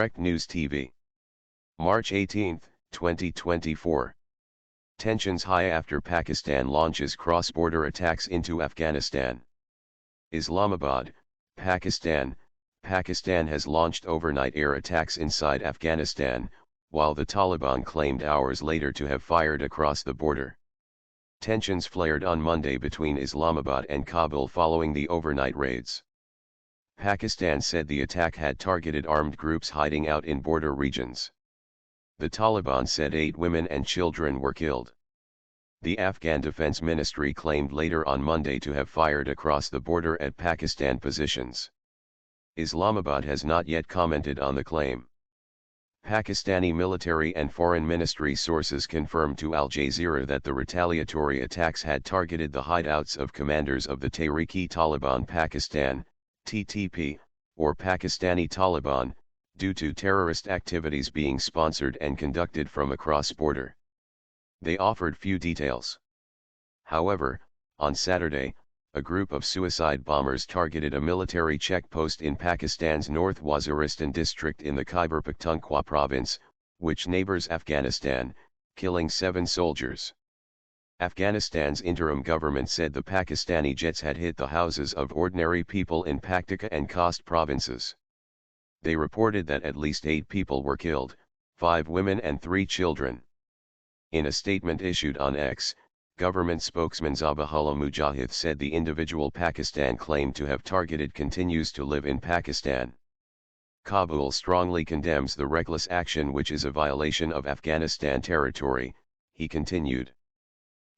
Direct News TV. March 18, 2024. Tensions high after Pakistan launches cross-border attacks into Afghanistan. Islamabad, Pakistan. Pakistan has launched overnight air attacks inside Afghanistan, while the Taliban claimed hours later to have fired across the border. Tensions flared on Monday between Islamabad and Kabul following the overnight raids. Pakistan said the attack had targeted armed groups hiding out in border regions. The Taliban said 8 women and children were killed. The Afghan Defense Ministry claimed later on Monday to have fired across the border at Pakistan positions. Islamabad has not yet commented on the claim. Pakistani military and foreign ministry sources confirmed to Al Jazeera that the retaliatory attacks had targeted the hideouts of commanders of the Tehrik-e-Taliban Pakistan, TTP, or Pakistani Taliban, due to terrorist activities being sponsored and conducted from across border. They offered few details. However, on Saturday, a group of suicide bombers targeted a military checkpost in Pakistan's North Waziristan district in the Khyber Pakhtunkhwa province, which neighbors Afghanistan, killing 7 soldiers. Afghanistan's interim government said the Pakistani jets had hit the houses of ordinary people in Paktika and Khost provinces. They reported that at least 8 people were killed, 5 women and 3 children. In a statement issued on X, government spokesman Zabihullah Mujahid said the individual Pakistan claimed to have targeted continues to live in Pakistan. Kabul strongly condemns the reckless action, which is a violation of Afghanistan territory, he continued.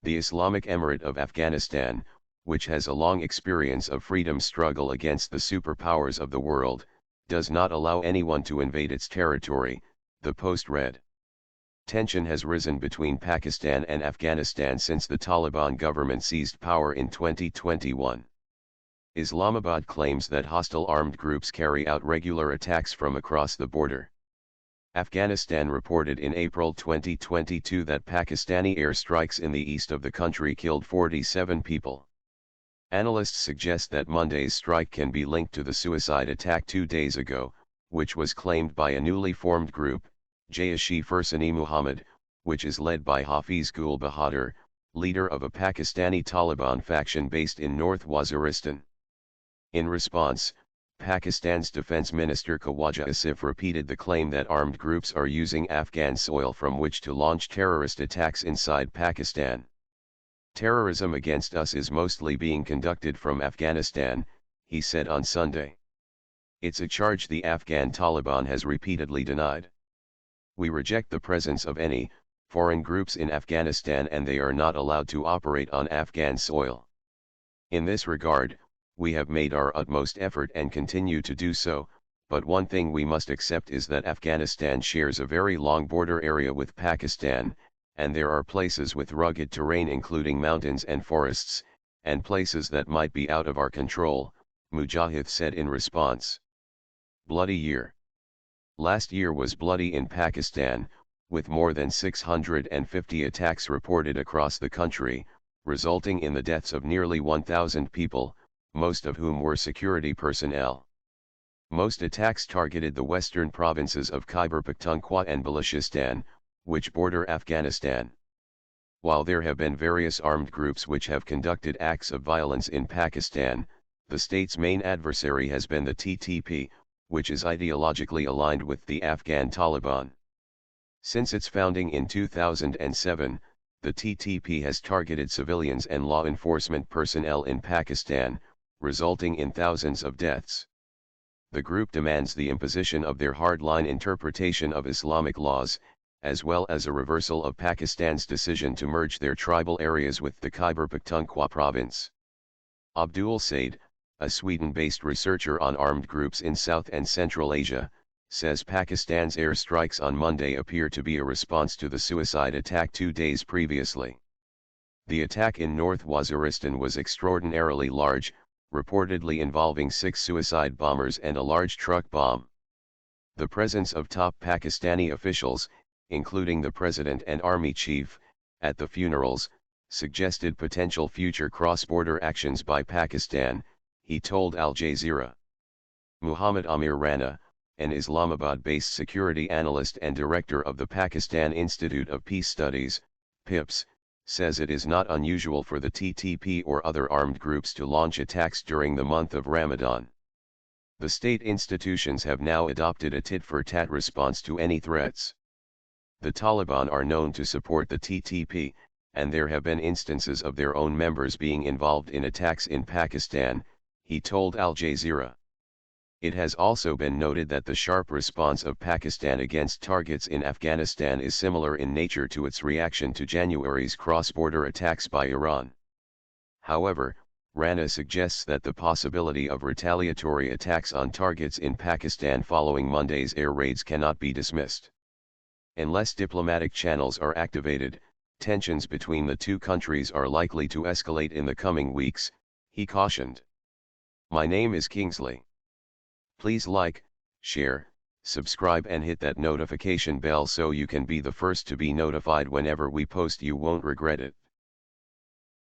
The Islamic Emirate of Afghanistan, which has a long experience of freedom struggle against the superpowers of the world, does not allow anyone to invade its territory, the Post read. Tension has risen between Pakistan and Afghanistan since the Taliban government seized power in 2021. Islamabad claims that hostile armed groups carry out regular attacks from across the border. Afghanistan reported in April 2022 that Pakistani airstrikes in the east of the country killed 47 people. Analysts suggest that Monday's strike can be linked to the suicide attack 2 days ago, which was claimed by a newly formed group, Jaish-e-Fursani-Muhammad, which is led by Hafiz Gul Bahadur, leader of a Pakistani Taliban faction based in North Waziristan. In response, Pakistan's Defense Minister Khawaja Asif repeated the claim that armed groups are using Afghan soil from which to launch terrorist attacks inside Pakistan. Terrorism against us is mostly being conducted from Afghanistan, he said on Sunday. It's a charge the Afghan Taliban has repeatedly denied. We reject the presence of any foreign groups in Afghanistan, and they are not allowed to operate on Afghan soil. In this regard, we have made our utmost effort and continue to do so, but one thing we must accept is that Afghanistan shares a very long border area with Pakistan, and there are places with rugged terrain including mountains and forests, and places that might be out of our control, Mujahid said in response. Bloody year. Last year was bloody in Pakistan, with more than 650 attacks reported across the country, resulting in the deaths of nearly 1,000 people, most of whom were security personnel. Most attacks targeted the western provinces of Khyber Pakhtunkhwa and Balochistan, which border Afghanistan. While there have been various armed groups which have conducted acts of violence in Pakistan, the state's main adversary has been the TTP, which is ideologically aligned with the Afghan Taliban. Since its founding in 2007, the TTP has targeted civilians and law enforcement personnel in Pakistan, resulting in thousands of deaths. The group demands the imposition of their hardline interpretation of Islamic laws, as well as a reversal of Pakistan's decision to merge their tribal areas with the Khyber Pakhtunkhwa province. Abdul Said, a Sweden-based researcher on armed groups in South and Central Asia, says Pakistan's airstrikes on Monday appear to be a response to the suicide attack 2 days previously. The attack in North Waziristan was extraordinarily large, reportedly involving 6 suicide bombers and a large truck bomb. The presence of top Pakistani officials, including the president and army chief, at the funerals, suggested potential future cross-border actions by Pakistan, he told Al Jazeera. Muhammad Amir Rana, an Islamabad-based security analyst and director of the Pakistan Institute of Peace Studies, PIPS, says it is not unusual for the TTP or other armed groups to launch attacks during the month of Ramadan. The state institutions have now adopted a tit-for-tat response to any threats. The Taliban are known to support the TTP, and there have been instances of their own members being involved in attacks in Pakistan, he told Al Jazeera. It has also been noted that the sharp response of Pakistan against targets in Afghanistan is similar in nature to its reaction to January's cross-border attacks by Iran. However, Rana suggests that the possibility of retaliatory attacks on targets in Pakistan following Monday's air raids cannot be dismissed. Unless diplomatic channels are activated, tensions between the two countries are likely to escalate in the coming weeks, he cautioned. My name is Kingsley. Please like, share, subscribe and hit that notification bell so you can be the first to be notified whenever we post. You won't regret it.